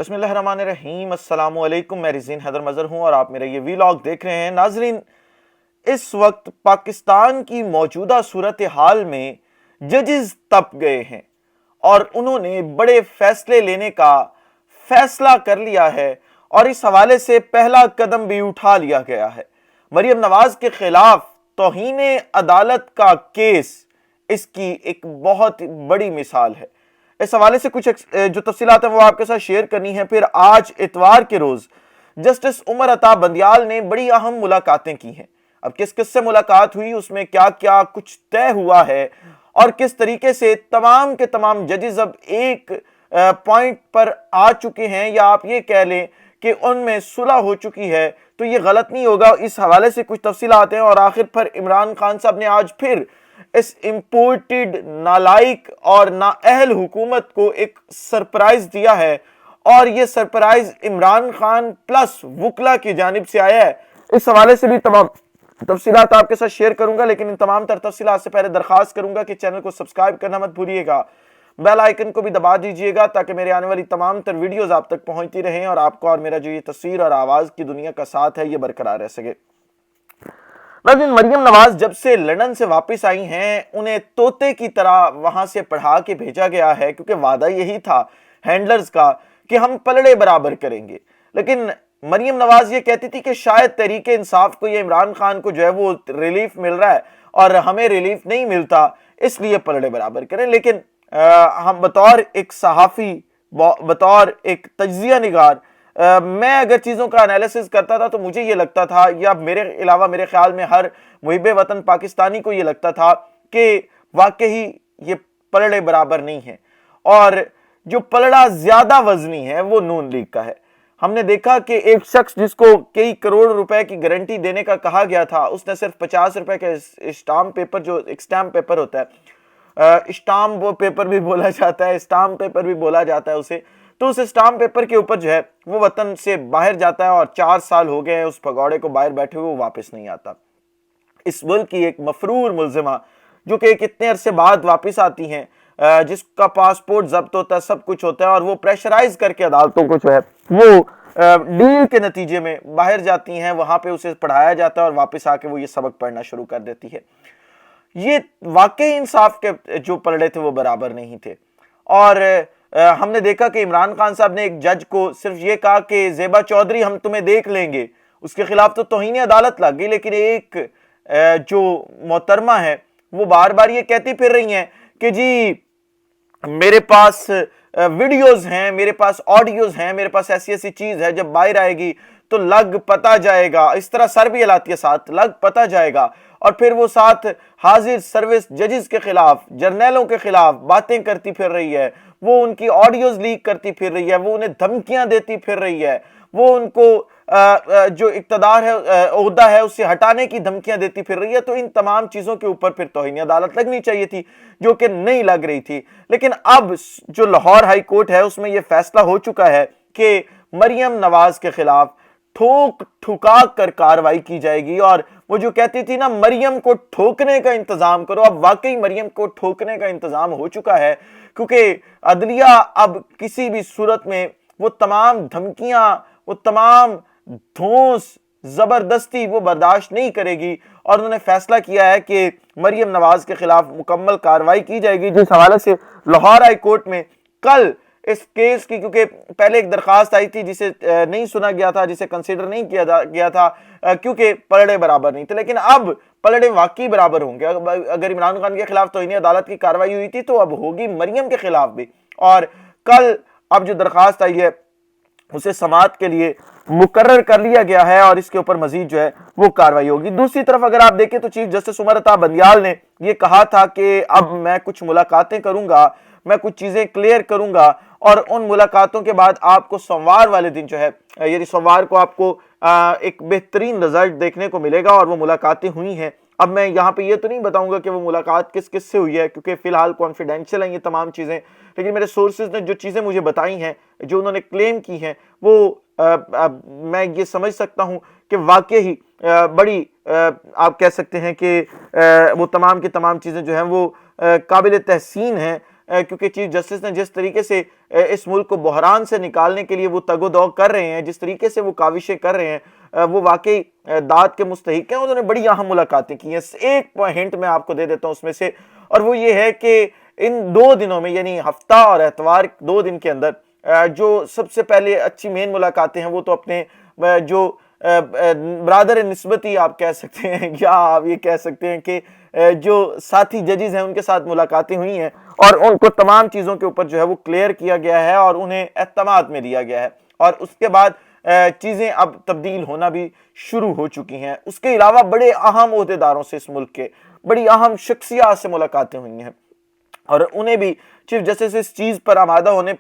بسم اللہ الرحمن الرحیم، السلام علیکم۔ میں رزین حیدر مظہر ہوں اور آپ میرا یہ ویلاگ دیکھ رہے ہیں۔ ناظرین، اس وقت پاکستان کی موجودہ صورتحال میں ججز تپ گئے ہیں اور انہوں نے بڑے فیصلے لینے کا فیصلہ کر لیا ہے اور اس حوالے سے پہلا قدم بھی اٹھا لیا گیا ہے۔ مریم نواز کے خلاف توہین عدالت کا کیس اس کی ایک بہت بڑی مثال ہے۔ اس حوالے سے کچھ جو تفصیلات ہیں وہ آپ کے ساتھ شیئر کرنی ہیں۔ پھر آج اتوار کے روز جسٹس عمر عطا بندیال نے بڑی اہم ملاقاتیں کی ہیں۔ اب کس کس سے ملاقات ہوئی، اس میں کیا کیا کچھ طے ہوا ہے اور کس طریقے سے تمام کے تمام ججز اب ایک پوائنٹ پر آ چکے ہیں، یا آپ یہ کہہ لیں کہ ان میں صلح ہو چکی ہے، تو یہ غلط نہیں ہوگا۔ اس حوالے سے کچھ تفصیلات ہیں اور آخر پر عمران خان صاحب نے آج پھر اس امپورٹڈ نالائق اور نااہل حکومت کو ایک سرپرائز دیا ہے، اور یہ سرپرائز عمران خان پلس وکلا کی جانب سے آیا ہے۔ اس حوالے سے بھی تمام تفصیلات آپ کے ساتھ شیئر کروں گا، لیکن ان تمام تر تفصیلات سے پہلے درخواست کروں گا کہ چینل کو سبسکرائب کرنا مت بھولیے گا، بیل آئیکن کو بھی دبا دیجئے گا تاکہ میرے آنے والی تمام تر ویڈیوز آپ تک پہنچتی رہیں اور آپ کو اور میرا جو یہ تصویر اور آواز کی دنیا کا ساتھ ہے یہ برقرار رہ سکے۔ لیکن مریم نواز جب سے لندن سے واپس آئی ہیں، انہیں طوطے کی طرح وہاں سے پڑھا کے بھیجا گیا ہے، کیونکہ وعدہ یہی تھا ہینڈلرز کا کہ ہم پلڑے برابر کریں گے۔ لیکن مریم نواز یہ کہتی تھی کہ شاید تحریک انصاف کو یا عمران خان کو جو ہے وہ ریلیف مل رہا ہے اور ہمیں ریلیف نہیں ملتا، اس لیے پلڑے برابر کریں۔ لیکن ہم بطور ایک صحافی، بطور ایک تجزیہ نگار، میں اگر چیزوں کا انالیسس کرتا تھا تو مجھے یہ لگتا تھا، یا میرے علاوہ میرے خیال میں ہر محب وطن پاکستانی کو یہ لگتا تھا کہ واقعی یہ پلڑے برابر نہیں ہیں، اور جو پلڑا زیادہ وزنی ہے وہ نون لیگ کا ہے۔ ہم نے دیکھا کہ ایک شخص جس کو کئی کروڑ روپے کی گارنٹی دینے کا کہا گیا تھا، اس نے صرف 50 روپے کا اسٹامپ پیپر، جو ایک اسٹامپ پیپر ہوتا ہے، اسٹامپ پیپر بھی بولا جاتا ہے، اسٹامپ پیپر بھی بولا جاتا ہے اسے، تو اس اسٹامپ پیپر کے اوپر جو ہے وہ وطن سے باہر جاتا ہے اور 4 سال ہو گئے ہیں اس پگوڑے کو باہر بیٹھے ہوئے، وہ واپس نہیں آتا۔ اس ملک کی ایک مفرور ملزمہ جو کہ کتنے عرصے بعد واپس آتی ہیں، جس کا پاسپورٹ ضبط ہوتا ہے، سب کچھ ہوتا ہے، اور وہ پریشرائز کر کے عدالتوں کو جو ہے وہ ڈیل کے نتیجے میں باہر جاتی ہیں، وہاں پہ اسے پڑھایا جاتا ہے اور واپس آ کے وہ یہ سبق پڑھنا شروع کر دیتی ہے۔ یہ واقعی انصاف کے جو پلڑے تھے وہ برابر نہیں تھے، اور ہم نے دیکھا کہ عمران خان صاحب نے ایک جج کو صرف یہ کہا کہ زیبا چودھری ہم تمہیں دیکھ لیں گے، اس کے خلاف تو توہین عدالت لگ گئی، لیکن ایک جو محترمہ ہے وہ بار بار یہ کہتی پھر رہی ہیں کہ جی میرے پاس ویڈیوز ہیں، میرے پاس آڈیوز ہیں، میرے پاس ایسی ایسی چیز ہے، جب باہر آئے گی تو لگ پتا جائے گا۔ اس طرح سر بھی ہلاتی ہے ساتھ، لگ پتا جائے گا، اور پھر وہ ساتھ حاضر سروس ججز کے خلاف، جرنیلوں کے خلاف باتیں کرتی پھر رہی ہے، وہ ان کی آڈیوز لیک کرتی پھر رہی ہے، وہ انہیں دھمکیاں دیتی پھر رہی ہے، وہ ان کو جو اقتدار ہے، عہدہ ہے، اس سے ہٹانے کی دھمکیاں دیتی پھر رہی ہے۔ تو ان تمام چیزوں کے اوپر پھر توہین عدالت لگنی چاہیے تھی، جو کہ نہیں لگ رہی تھی۔ لیکن اب جو لاہور ہائی کورٹ ہے اس میں یہ فیصلہ ہو چکا ہے کہ مریم نواز کے خلاف ٹھوک ٹھکا کر کاروائی کی جائے گی، اور وہ جو کہتی تھی نا مریم کو ٹھوکنے کا انتظام کرو، اب واقعی مریم کو ٹھوکنے کا انتظام ہو چکا ہے، کیونکہ عدلیہ اب کسی بھی صورت میں وہ تمام دھمکیاں، وہ تمام دھونس، زبردستی وہ برداشت نہیں کرے گی، اور انہوں نے فیصلہ کیا ہے کہ مریم نواز کے خلاف مکمل کاروائی کی جائے گی۔ جس حوالے سے لاہور ہائی کورٹ میں کل اس کیس کی، کیونکہ پہلے ایک درخواست آئی تھی جسے نہیں سنا گیا تھا، جسے کنسیڈر نہیں کیا گیا تھا کیونکہ پلڑے برابر نہیں تھے، لیکن اب پلڑے واقعی برابر ہوں گے۔ اگر عمران خان کے خلاف توہین عدالت کی کاروائی ہوئی تھی تو اب ہوگی مریم کے خلاف بھی، اور کل اب جو درخواست آئی ہے اسے سماعت کے لیے مقرر کر لیا گیا ہے، اور اس کے اوپر مزید جو ہے وہ کاروائی ہوگی۔ دوسری طرف اگر آپ دیکھیں تو چیف جسٹس عمر عطا بندیال نے یہ کہا تھا کہ اب میں کچھ ملاقاتیں کروں گا، میں کچھ چیزیں کلیئر کروں گا، اور ان ملاقاتوں کے بعد آپ کو سوموار والے دن جو ہے، یعنی سوموار کو آپ کو ایک بہترین رزلٹ دیکھنے کو ملے گا، اور وہ ملاقاتیں ہوئی ہیں۔ اب میں یہاں پہ یہ تو نہیں بتاؤں گا کہ وہ ملاقات کس کس سے ہوئی ہے، کیونکہ فی الحال کانفیڈینشیل ہیں یہ تمام چیزیں، لیکن میرے سورسز نے جو چیزیں مجھے بتائی ہیں، جو انہوں نے کلیم کی ہیں، وہ میں یہ سمجھ سکتا ہوں کہ واقعی بڑی آپ کہہ سکتے ہیں کہ وہ تمام کی تمام چیزیں جو ہیں وہ قابل تحسین ہیں، کیونکہ چیف جسٹس نے جس طریقے سے اس ملک کو بحران سے نکالنے کے لیے وہ تگ و دو کر رہے ہیں، جس طریقے سے وہ کاوشیں کر رہے ہیں، وہ واقعی داد کے مستحق ہیں۔ انہوں نے بڑی اہم ملاقاتیں کی ہیں۔ ایک ہنٹ میں آپ کو دے دیتا ہوں اس میں سے، اور وہ یہ ہے کہ ان 2 دنوں میں، یعنی ہفتہ اور اتوار 2 دن کے اندر، جو سب سے پہلے اچھی مین ملاقاتیں ہیں وہ تو اپنے جو برادر نسبتی آپ کہہ سکتے ہیں، یا آپ یہ کہہ سکتے ہیں کہ جو ساتھی ججز ہیں ان کے ساتھ ملاقاتیں ہوئی ہیں، اور ان کو تمام چیزوں کے اوپر جو ہے وہ کلیئر کیا گیا ہے اور انہیں اعتماد میں دیا گیا ہے، اور اس کے بعد چیزیں اب تبدیل ہونا بھی شروع ہو چکی ہیں۔ اس کے علاوہ بڑے اہم عہدیداروں سے، اس ملک کے بڑی اہم شخصیات سے ملاقاتیں ہوئی ہیں، اور انہیں بھی چیف جسٹس اس چیز پر آمادہ ہونے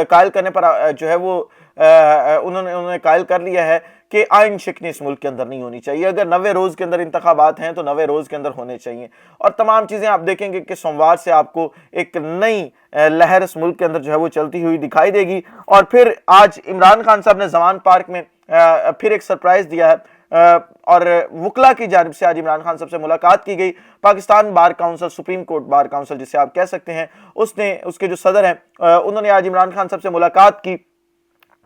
قائل کرنے پر جو ہے وہ انہوں نے قائل کر لیا ہے کہ آئین شکنی اس ملک کے اندر نہیں ہونی چاہیے۔ اگر 90 روز کے اندر انتخابات ہیں تو 90 روز کے اندر ہونے چاہیے، اور تمام چیزیں آپ دیکھیں گے کہ سوموار سے آپ کو ایک نئی لہر اس ملک کے اندر جو ہے وہ چلتی ہوئی دکھائی دے گی۔ اور پھر آج عمران خان صاحب نے زمان پارک میں پھر ایک سرپرائز دیا ہے، اور وکلا کی جانب سے آج عمران خان صاحب سے ملاقات کی گئی۔ Pakistan bar council, supreme court bar council جسے آپ کہہ سکتے ہیں، اس کے جو صدر ہیں انہوں نے آج عمران خان صاحب سے ملاقات کی،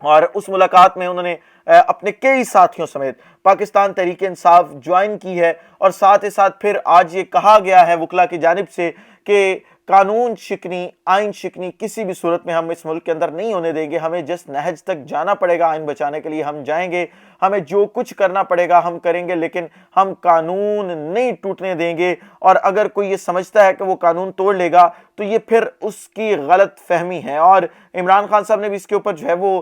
اور اس ملاقات میں انہوں نے اپنے کئی ساتھیوں سمیت پاکستان تحریک انصاف جوائن کی ہے، اور ساتھ ہی ساتھ پھر آج یہ کہا گیا ہے وکلا کی جانب سے کہ قانون شکنی، آئین شکنی کسی بھی صورت میں ہم اس ملک کے اندر نہیں ہونے دیں گے۔ ہمیں جس نہج تک جانا پڑے گا آئین بچانے کے لیے ہم جائیں گے، ہمیں جو کچھ کرنا پڑے گا ہم کریں گے، لیکن ہم قانون نہیں ٹوٹنے دیں گے، اور اگر کوئی یہ سمجھتا ہے کہ وہ قانون توڑ لے گا تو یہ پھر اس کی غلط فہمی ہے۔ اور عمران خان صاحب نے بھی اس کے اوپر جو ہے وہ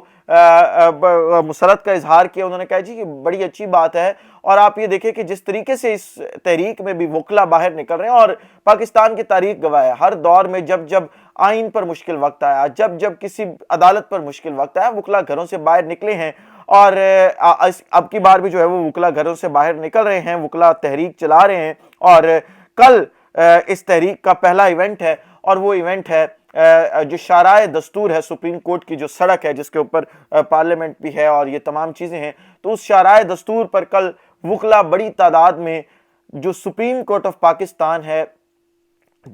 مسرت کا اظہار کیا۔ انہوں نے کہا جی یہ بڑی اچھی بات ہے، اور آپ یہ دیکھیں کہ جس طریقے سے اس تحریک میں بھی وکلا باہر نکل رہے ہیں، اور پاکستان کی تاریخ گواہ ہے، ہر دور میں جب جب آئین پر مشکل وقت آیا، جب جب کسی عدالت پر مشکل وقت آیا، وکلا گھروں سے باہر نکلے ہیں، اور اب کی بار بھی جو ہے وہ وکلا گھروں سے باہر نکل رہے ہیں، وکلا تحریک چلا رہے ہیں، اور کل اس تحریک کا پہلا ایونٹ ہے، اور وہ ایونٹ ہے جو شارائے دستور ہے، سپریم کورٹ کی جو سڑک ہے جس کے اوپر پارلیمنٹ بھی ہے اور یہ تمام چیزیں ہیں، تو اس شارائے دستور پر کل وکلا بڑی تعداد میں، جو سپریم کورٹ آف پاکستان ہے،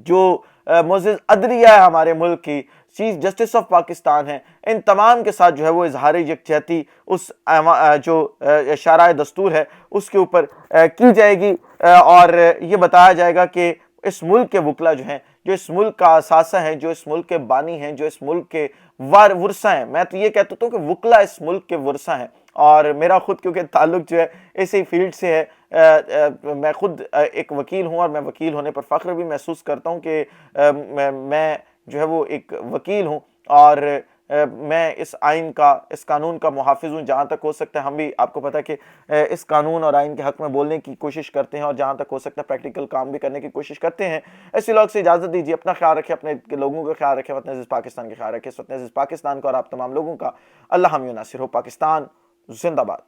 جو معزز عدلیہ ہے ہمارے ملک کی، چیف جسٹس آف پاکستان ہے، ان تمام کے ساتھ جو ہے وہ اظہار یکجہتی اس جو شارائے دستور ہے اس کے اوپر کی جائے گی، اور یہ بتایا جائے گا کہ اس ملک کے وکلا جو ہیں، جو اس ملک کا اثاثہ ہیں، جو اس ملک کے بانی ہیں، جو اس ملک کے ورثہ ہیں، میں تو یہ کہتا ہوں کہ وکلا اس ملک کے ورثہ ہیں، اور میرا خود کیونکہ تعلق جو ہے اسی فیلڈ سے ہے، میں خود ایک وکیل ہوں، اور میں وکیل ہونے پر فخر بھی محسوس کرتا ہوں کہ میں جو ہے وہ ایک وکیل ہوں، اور میں اس آئین کا، اس قانون کا محافظ ہوں۔ جہاں تک ہو سکتا ہے ہم بھی، آپ کو پتہ ہے کہ اس قانون اور آئین کے حق میں بولنے کی کوشش کرتے ہیں، اور جہاں تک ہو سکتا ہے پریکٹیکل کام بھی کرنے کی کوشش کرتے ہیں۔ ایسے لوگ سے اجازت دیجیے، اپنا خیال رکھیں، اپنے لوگوں کا خیال رکھیں، وطن عزیز پاکستان کا خیال رکھیں، وطن عزیز پاکستان کو اور آپ تمام لوگوں کا اللہ حامی و ناصر ہو۔ پاکستان زندہ باد۔